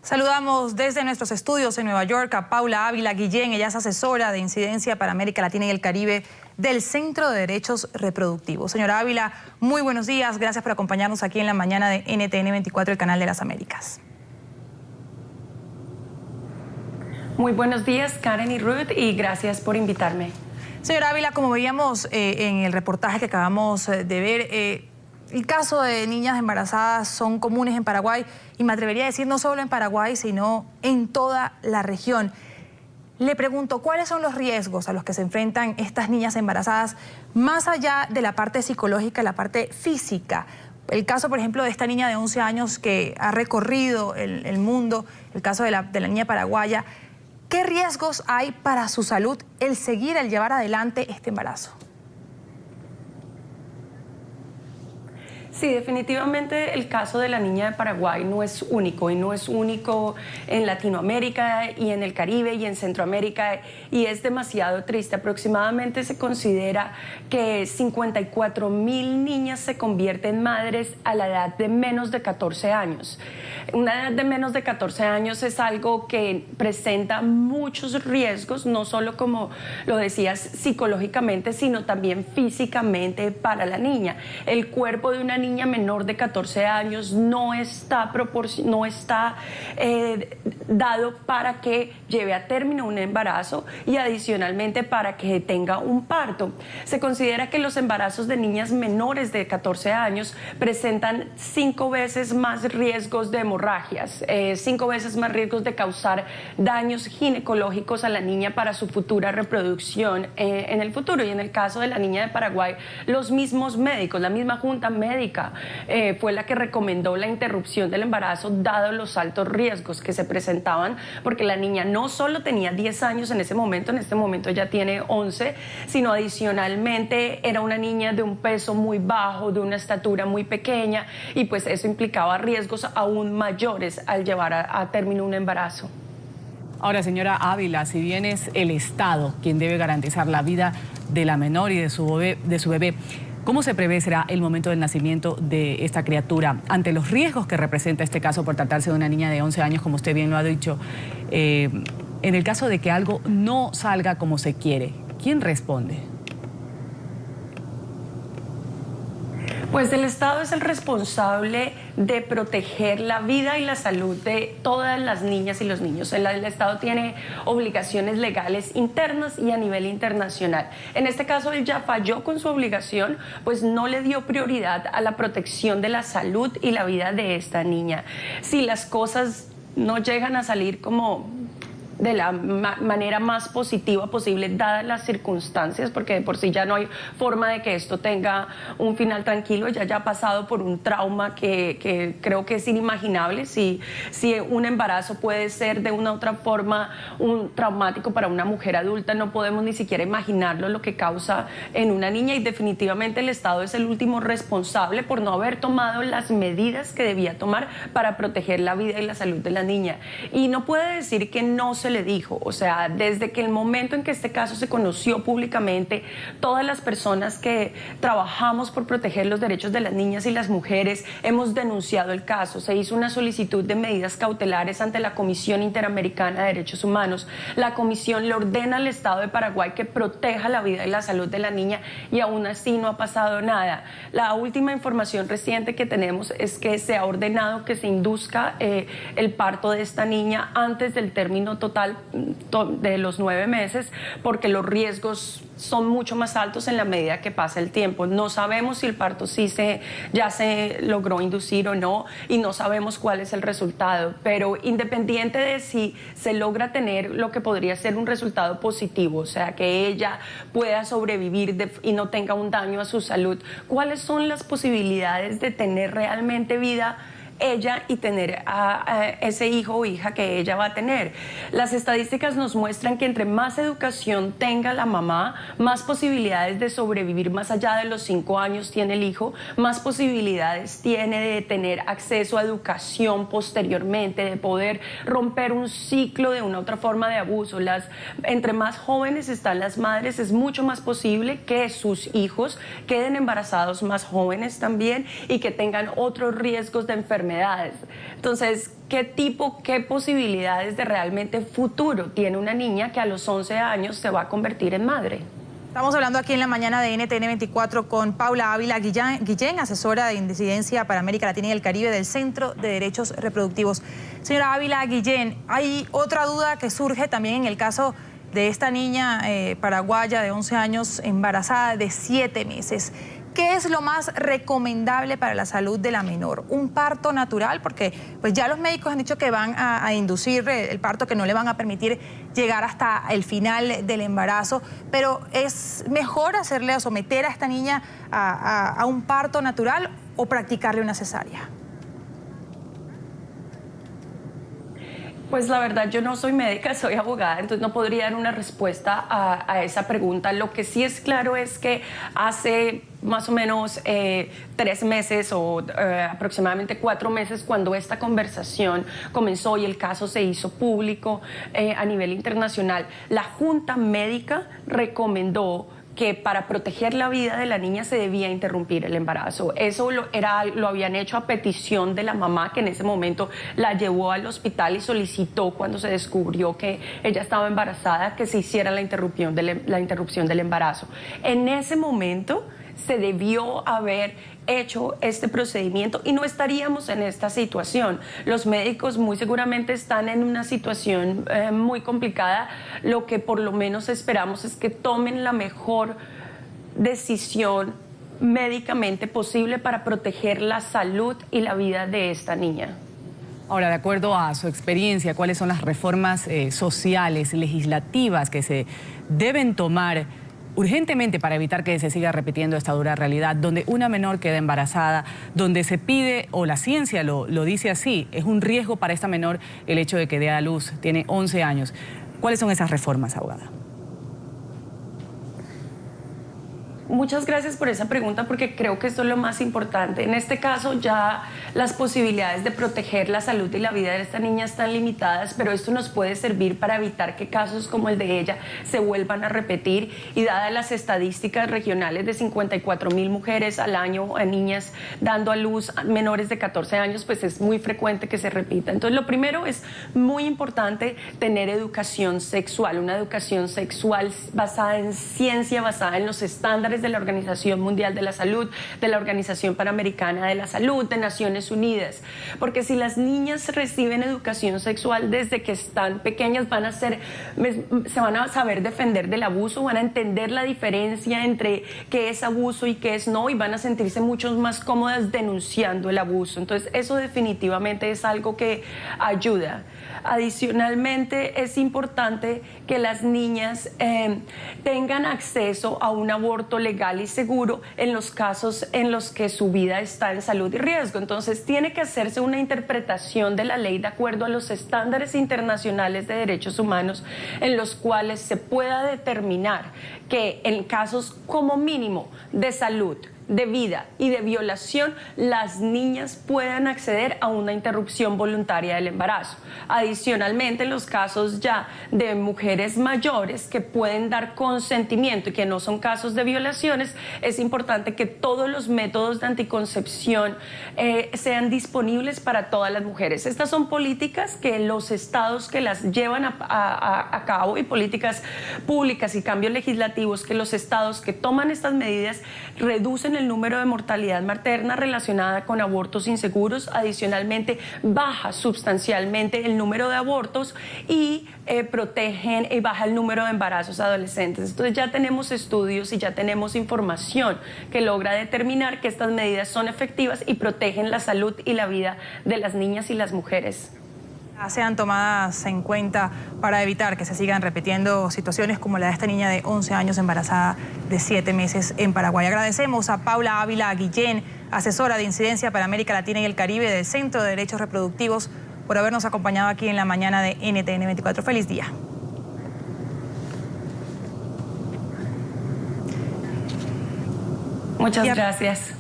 Saludamos desde nuestros estudios en Nueva York a Paula Ávila Guillén. Ella es asesora de incidencia para América Latina y el Caribe del Centro de Derechos Reproductivos. Señora Ávila, muy buenos días. Gracias por acompañarnos aquí en la mañana de NTN 24, el canal de las Américas. Muy buenos días, Karen y Ruth, y gracias por invitarme. Señora Ávila, como veíamos en el reportaje que acabamos de ver, el caso de niñas embarazadas son comunes en Paraguay y me atrevería a decir no solo en Paraguay, sino en toda la región. Le pregunto, ¿cuáles son los riesgos a los que se enfrentan estas niñas embarazadas más allá de la parte psicológica y la parte física? El caso, por ejemplo, de esta niña de 11 años que ha recorrido el mundo, el caso de la niña paraguaya. ¿Qué riesgos hay para su salud el llevar adelante este embarazo? Sí, definitivamente el caso de la niña de Paraguay no es único, y no es único en Latinoamérica y en el Caribe y en Centroamérica, y es demasiado triste. Aproximadamente se considera que 54.000 niñas se convierten en madres a la edad de menos de 14 años. Una edad de menos de 14 años es algo que presenta muchos riesgos, no solo, como lo decías, psicológicamente, sino también físicamente para la niña. El cuerpo de una niña menor de 14 años no está dado para que lleve a término un embarazo y adicionalmente para que tenga un parto. Se considera que los embarazos de niñas menores de 14 años presentan 5 veces más riesgos de hemorragias, 5 veces más riesgos de causar daños ginecológicos a la niña para su futura reproducción en el futuro. Y en el caso de la niña de Paraguay, los mismos médicos, la misma junta médica fue la que recomendó la interrupción del embarazo dado los altos riesgos que se presentaban, porque la niña no solo tenía 10 años en este momento ya tiene 11, sino adicionalmente era una niña de un peso muy bajo, de una estatura muy pequeña, y pues eso implicaba riesgos aún mayores al llevar a término un embarazo. Ahora, señora Ávila, si bien es el Estado quien debe garantizar la vida de la menor y de su bebé, ¿cómo se prevé será el momento del nacimiento de esta criatura ante los riesgos que representa este caso por tratarse de una niña de 11 años, como usted bien lo ha dicho? En el caso de que algo no salga como se quiere, ¿quién responde? Pues el Estado es el responsable de proteger la vida y la salud de todas las niñas y los niños. El Estado tiene obligaciones legales internas y a nivel internacional. En este caso, él ya falló con su obligación, pues no le dio prioridad a la protección de la salud y la vida de esta niña. Si las cosas no llegan a salir como de la manera más positiva posible, dadas las circunstancias, porque de por sí ya no hay forma de que esto tenga un final tranquilo. Ella ya ha pasado por un trauma que creo que es inimaginable. Si un embarazo puede ser de una u otra forma un traumático para una mujer adulta, no podemos ni siquiera imaginarlo lo que causa en una niña, y definitivamente el Estado es el último responsable por no haber tomado las medidas que debía tomar para proteger la vida y la salud de la niña. Y no puede decir que no se le dijo, o sea, desde que el momento en que este caso se conoció públicamente, todas las personas que trabajamos por proteger los derechos de las niñas y las mujeres hemos denunciado el caso. Se hizo una solicitud de medidas cautelares ante la Comisión Interamericana de Derechos Humanos. La comisión le ordena al Estado de Paraguay que proteja la vida y la salud de la niña, y aún así no ha pasado nada. La última información reciente que tenemos es que se ha ordenado que se induzca el parto de esta niña antes del término total de los 9 meses, porque los riesgos son mucho más altos en la medida que pasa el tiempo. No sabemos si el parto ya se logró inducir o no, y no sabemos cuál es el resultado, pero independiente de si se logra tener lo que podría ser un resultado positivo, o sea, que ella pueda sobrevivir y no tenga un daño a su salud, ¿cuáles son las posibilidades de tener realmente vida ella y tener a ese hijo o hija que ella va a tener? Las estadísticas nos muestran que entre más educación tenga la mamá, más posibilidades de sobrevivir más allá de los 5 años tiene el hijo, más posibilidades tiene de tener acceso a educación posteriormente, de poder romper un ciclo de una otra forma de abuso. Entre más jóvenes están las madres, es mucho más posible que sus hijos queden embarazados más jóvenes también y que tengan otros riesgos de enfermedad enfermedades. Entonces, ¿qué posibilidades de realmente futuro tiene una niña que a los 11 años se va a convertir en madre? Estamos hablando aquí en la mañana de NTN 24 con Paula Ávila Guillén, asesora de Incidencia para América Latina y el Caribe del Centro de Derechos Reproductivos. Señora Ávila Guillén, hay otra duda que surge también en el caso de esta niña paraguaya de 11 años embarazada de 7 meses. ¿Qué es lo más recomendable para la salud de la menor? ¿Un parto natural? Porque pues ya los médicos han dicho que van a inducir el parto, que no le van a permitir llegar hasta el final del embarazo, pero ¿es mejor hacerle o someter a esta niña a un parto natural o practicarle una cesárea? Pues la verdad, yo no soy médica, soy abogada, entonces no podría dar una respuesta a esa pregunta. Lo que sí es claro es que hace más o menos 3 meses o aproximadamente 4 meses, cuando esta conversación comenzó y el caso se hizo público a nivel internacional, la Junta Médica recomendó que para proteger la vida de la niña se debía interrumpir el embarazo. Eso lo habían hecho a petición de la mamá, que en ese momento la llevó al hospital y solicitó, cuando se descubrió que ella estaba embarazada, que se hiciera la interrupción del embarazo. En ese momento se debió haber hecho este procedimiento y no estaríamos en esta situación. Los médicos muy seguramente están en una situación muy complicada. Lo que por lo menos esperamos es que tomen la mejor decisión médicamente posible para proteger la salud y la vida de esta niña. Ahora, de acuerdo a su experiencia, ¿cuáles son las reformas sociales, legislativas que se deben tomar urgentemente para evitar que se siga repitiendo esta dura realidad, donde una menor queda embarazada, donde se pide, o la ciencia lo dice así, es un riesgo para esta menor el hecho de que dé a luz, tiene 11 años? ¿Cuáles son esas reformas, abogada? Muchas gracias por esa pregunta, porque creo que esto es lo más importante. En este caso ya las posibilidades de proteger la salud y la vida de esta niña están limitadas, pero esto nos puede servir para evitar que casos como el de ella se vuelvan a repetir. Y dadas las estadísticas regionales de 54,000 mujeres al año, a niñas dando a luz menores de 14 años, pues es muy frecuente que se repita. Entonces, lo primero es muy importante tener educación sexual, una educación sexual basada en ciencia, basada en los estándares de la Organización Mundial de la Salud, de la Organización Panamericana de la Salud, de Naciones Unidas. Porque si las niñas reciben educación sexual desde que están pequeñas, se van a saber defender del abuso, van a entender la diferencia entre qué es abuso y qué es no, y van a sentirse mucho más cómodas denunciando el abuso. Entonces, eso definitivamente es algo que ayuda. Adicionalmente, es importante que las niñas tengan acceso a un aborto legal y seguro en los casos en los que su vida está en salud y riesgo. Entonces, tiene que hacerse una interpretación de la ley de acuerdo a los estándares internacionales de derechos humanos, en los cuales se pueda determinar que en casos como mínimo de salud, de vida y de violación, las niñas puedan acceder a una interrupción voluntaria del embarazo. Adicionalmente, en los casos ya de mujeres mayores que pueden dar consentimiento y que no son casos de violaciones, es importante que todos los métodos de anticoncepción sean disponibles para todas las mujeres. Estas son políticas que los estados que las llevan a cabo, y políticas públicas y cambios legislativos que los estados que toman estas medidas reducen el número de mortalidad materna relacionada con abortos inseguros. Adicionalmente, baja sustancialmente el número de abortos y protegen y baja el número de embarazos adolescentes. Entonces, ya tenemos estudios y ya tenemos información que logra determinar que estas medidas son efectivas y protegen la salud y la vida de las niñas y las mujeres. Sean tomadas en cuenta para evitar que se sigan repitiendo situaciones como la de esta niña de 11 años embarazada de 7 meses en Paraguay. Agradecemos a Paula Ávila Guillén, asesora de Incidencia para América Latina y el Caribe del Centro de Derechos Reproductivos, por habernos acompañado aquí en la mañana de NTN 24. Feliz día. Muchas gracias.